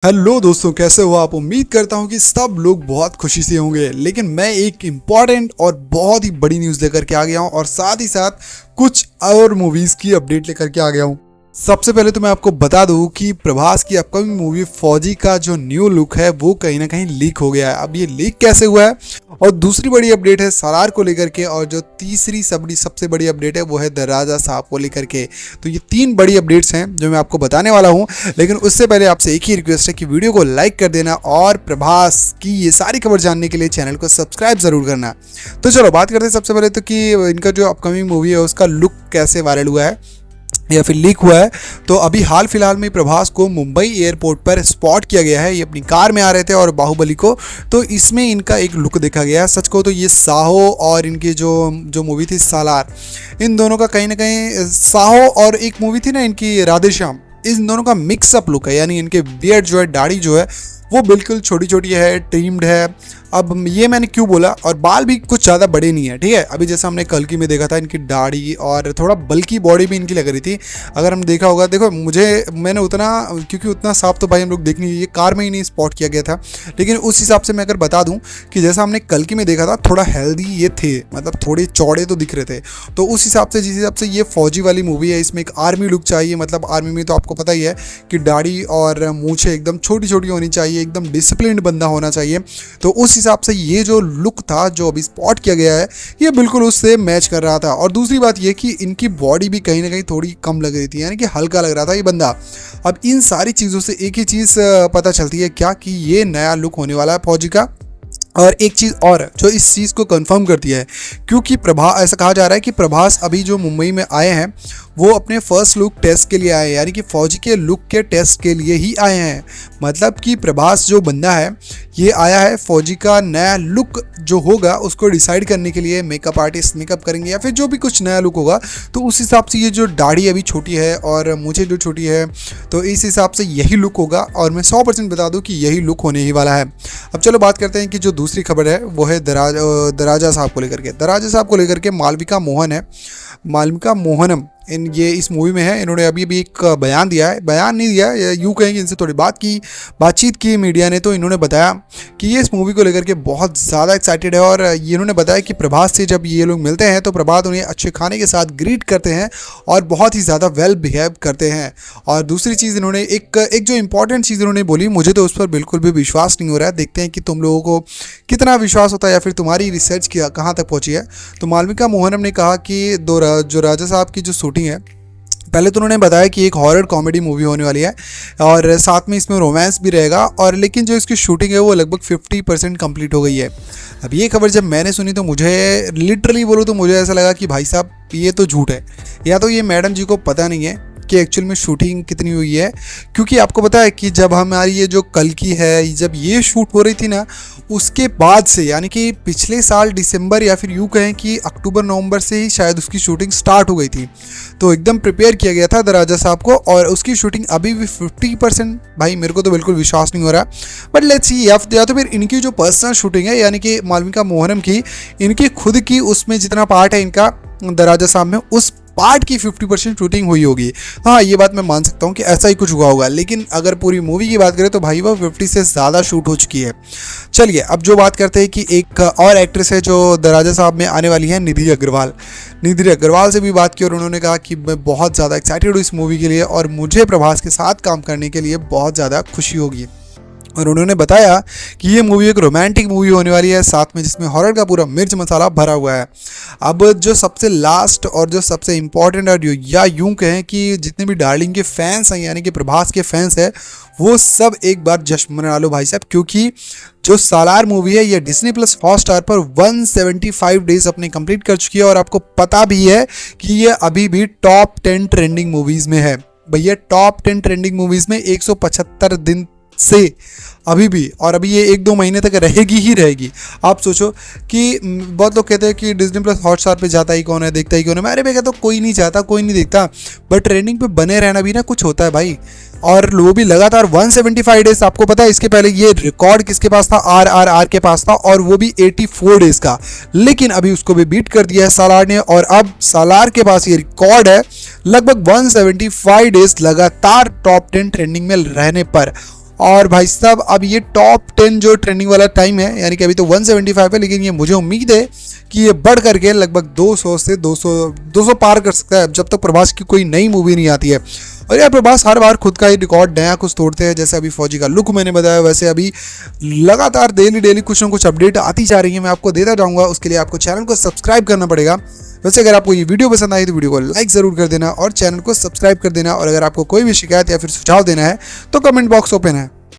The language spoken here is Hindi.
हेलो दोस्तों, कैसे हो आप। उम्मीद करता हूं कि सब लोग बहुत खुशी से होंगे। लेकिन मैं एक इम्पॉर्टेंट और बहुत ही बड़ी न्यूज़ लेकर के आ गया हूं और साथ ही साथ कुछ और मूवीज़ की अपडेट लेकर के आ गया हूं। सबसे पहले तो मैं आपको बता दूं कि प्रभास की अपकमिंग मूवी फौजी का जो न्यू लुक है वो कहीं ना कहीं लीक हो गया है। अब ये लीक कैसे हुआ है, और दूसरी बड़ी अपडेट है सालार को लेकर के, और जो तीसरी सबसे बड़ी अपडेट है वो है द राजा साहब को लेकर के। तो ये तीन बड़ी अपडेट्स हैं जो मैं आपको बताने वाला हूं। लेकिन उससे पहले आपसे एक ही रिक्वेस्ट है कि वीडियो को लाइक कर देना और प्रभास की ये सारी खबर जानने के लिए चैनल को सब्सक्राइब जरूर करना। तो चलो बात करते हैं सबसे पहले तो कि इनका जो अपकमिंग मूवी है उसका लुक कैसे वायरल हुआ है या फिर लीक हुआ है। तो अभी हाल फिलहाल में प्रभास को मुंबई एयरपोर्ट पर स्पॉट किया गया है। ये अपनी कार में आ रहे थे और बाहुबली को, तो इसमें इनका एक लुक देखा गया है। सच को तो ये साहो और इनकी जो मूवी थी सालार, इन दोनों का कहीं ना कहीं, साहो और एक मूवी थी ना इनकी राधेश्याम, इन दोनों का मिक्सअप लुक है। यानी इनके बियर्ड जो है, दाढ़ी जो है वो बिल्कुल छोटी छोटी है, ट्रिम्ड है। अब ये मैंने क्यों बोला, और बाल भी कुछ ज़्यादा बड़े नहीं है, ठीक है। अभी जैसे हमने कल्कि में देखा था, इनकी दाढ़ी और थोड़ा बल्कि बॉडी भी इनकी लग रही थी। अगर हम देखा होगा, देखो मैंने उतना, क्योंकि उतना साफ तो भाई हम लोग देख नहीं, ये कार में ही नहीं स्पॉट किया गया था। लेकिन उस हिसाब से मैं अगर बता दूं कि जैसा हमने कल्कि में देखा था, थोड़ा हेल्दी ये थे, मतलब थोड़े चौड़े तो दिख रहे थे। तो उस हिसाब से, जिस हिसाब से ये फौजी वाली मूवी है, इसमें एक आर्मी लुक चाहिए। मतलब आर्मी में तो आपको पता ही है कि दाढ़ी और मूछें एकदम छोटी छोटी होनी चाहिए, एकदम डिसिप्लिन्ड बंदा होना चाहिए। तो उस हिसाब से ये जो लुक था जो अभी स्पॉट किया गया है, ये बिल्कुल उससे मैच कर रहा था। और दूसरी बात ये कि इनकी बॉडी भी कहीं ना कहीं थोड़ी कम लग रही थी, यानी कि हल्का लग रहा था ये बंदा। अब इन सारी चीज़ों से एक ही चीज़ पता चलती है क्या, कि ये नया लुक होने वाला है फौजी का। और एक चीज़ और जो इस चीज़ को कंफर्म करती है, क्योंकि ऐसा कहा जा रहा है कि प्रभास अभी जो मुंबई में आए हैं वो अपने फर्स्ट लुक टेस्ट के लिए आए हैं, यानी कि फौजी के लुक के टेस्ट के लिए ही आए हैं। मतलब कि प्रभास जो बंदा है ये आया है फौजी का नया लुक जो होगा उसको डिसाइड करने के लिए। मेकअप आर्टिस्ट मेकअप करेंगे या फिर जो भी कुछ नया लुक होगा, तो उस हिसाब से ये जो दाढ़ी अभी छोटी है और मुझे जो छोटी है, तो इस हिसाब से यही लुक होगा। और मैं 100% बता दूं कि यही लुक होने ही वाला है। अब चलो बात करते हैं कि जो दूसरी खबर है वो है दराजा साहब को लेकर के। दराजा साहब को लेकर के मालविका मोहन है, मालविका मोहनम ये इस मूवी में है। इन्होंने अभी एक बयान दिया है, बयान नहीं दिया, यूँ कहें कि इनसे थोड़ी बातचीत की मीडिया ने। तो इन्होंने बताया कि ये इस मूवी को लेकर के बहुत ज़्यादा एक्साइटेड है। और ये इन्होंने बताया कि प्रभास से जब ये लोग मिलते हैं तो प्रभास उन्हें अच्छे खाने के साथ ग्रीट करते हैं और बहुत ही ज़्यादा वेल बिहेव करते हैं। और दूसरी चीज़ इन्होंने एक जो इंपॉर्टेंट चीज़ इन्होंने बोली, मुझे तो उस पर बिल्कुल भी विश्वास नहीं हो रहा है। देखते हैं कि तुम लोगों को कितना विश्वास होता है या फिर तुम्हारी रिसर्च कहाँ तक पहुँची है। तो मालविका मोहनम ने कहा कि जो राजा साहब की जो शूटिंग है, पहले तो उन्होंने बताया कि एक हॉरर कॉमेडी मूवी होने वाली है और साथ में इसमें रोमांस भी रहेगा। और लेकिन जो इसकी शूटिंग है वो लगभग 50% कंप्लीट हो गई है। अब ये खबर जब मैंने सुनी तो मुझे लिटरली बोलूँ तो मुझे ऐसा लगा कि भाई साहब ये तो झूठ है, या तो ये मैडम जी को पता नहीं है कि एक्चुअल में शूटिंग कितनी हुई है। क्योंकि आपको पता है कि जब हमारी ये जो कल्कि है, जब ये शूट हो रही थी ना, उसके बाद से, यानी कि पिछले साल दिसंबर या फिर यूँ कहें कि अक्टूबर नवंबर से ही शायद उसकी शूटिंग स्टार्ट हो गई थी। तो एकदम प्रिपेयर किया गया था दराजा साहब को, और उसकी शूटिंग अभी भी 50%, भाई मेरे को तो बिल्कुल विश्वास नहीं हो रहा। बट लेट्स सी, या तो फिर इनकी जो पर्सनल शूटिंग है, यानी कि मालविका मोहनम की, इनकी खुद की, उसमें जितना पार्ट है इनका दराजा साहब में, उस पार्ट की 50% शूटिंग हुई होगी। हाँ, ये बात मैं मान सकता हूँ कि ऐसा ही कुछ हुआ होगा। लेकिन अगर पूरी मूवी की बात करें तो भाई वो 50 से ज़्यादा शूट हो चुकी है। चलिए अब जो बात करते हैं कि एक और एक्ट्रेस है जो दराजा साहब में आने वाली है, निधि अग्रवाल। निधि अग्रवाल से भी बात की और उन्होंने कहा कि मैं बहुत ज़्यादा एक्साइटेड हूँ इस मूवी के लिए और मुझे प्रभास के साथ काम करने के लिए बहुत ज़्यादा खुशी होगी। और उन्होंने बताया कि ये मूवी एक रोमांटिक मूवी होने वाली है, साथ में जिसमें हॉरर का पूरा मिर्च मसाला भरा हुआ है। अब जो सबसे लास्ट और जो सबसे इम्पॉर्टेंट, और या यूं कहें कि जितने भी डार्लिंग के फैंस हैं, यानी कि प्रभास के फैंस हैं, वो सब एक बार जश्न मना लो भाई साहब। क्योंकि जो सालार मूवी है ये डिज्नी प्लस हॉटस्टार पर 175 डेज अपने कंप्लीट कर चुकी है। और आपको पता भी है कि ये अभी भी टॉप 10 ट्रेंडिंग मूवीज़ में है। भैया टॉप 10 ट्रेंडिंग मूवीज़ में 175 दिन से अभी भी, और अभी ये 1-2 महीने तक रहेगी ही रहेगी। आप सोचो कि बहुत लोग कहते हैं कि डिज्नी प्लस हॉटस्टार पे जाता ही कौन है, देखता ही कौन है। मैं अरे कहता हूँ कोई नहीं चाहता, कोई नहीं देखता, बट ट्रेंडिंग पे बने रहना भी ना कुछ होता है भाई। और वो भी लगातार 175 डेज। आपको पता है इसके पहले ये रिकॉर्ड किसके पास था, RRR के पास था, और वो भी 84 डेज का। लेकिन अभी उसको भी बीट कर दिया है सालार ने, और अब सालार के पास ये रिकॉर्ड है लगभग 175 डेज लगातार टॉप 10 ट्रेंडिंग में रहने पर। और भाई साहब अब ये टॉप 10 जो ट्रेंडिंग वाला टाइम है, यानी कि अभी तो 175 है, लेकिन ये मुझे उम्मीद है कि ये बढ़ करके लगभग 200 से 200 पार कर सकता है, जब तक प्रभास की कोई नई मूवी नहीं आती है। और यार प्रभास हर बार खुद का ही रिकॉर्ड नया कुछ तोड़ते हैं, जैसे अभी फौजी का लुक मैंने बताया, वैसे अभी लगातार डेली कुछ ना कुछ अपडेट आती जा रही है, मैं आपको देता जाऊँगा। उसके लिए आपको चैनल को सब्सक्राइब करना पड़ेगा। वैसे अगर आपको ये वीडियो पसंद आई तो वीडियो को लाइक ज़रूर कर देना और चैनल को सब्सक्राइब कर देना, और अगर आपको कोई भी शिकायत या फिर सुझाव देना है तो कमेंट बॉक्स ओपन है।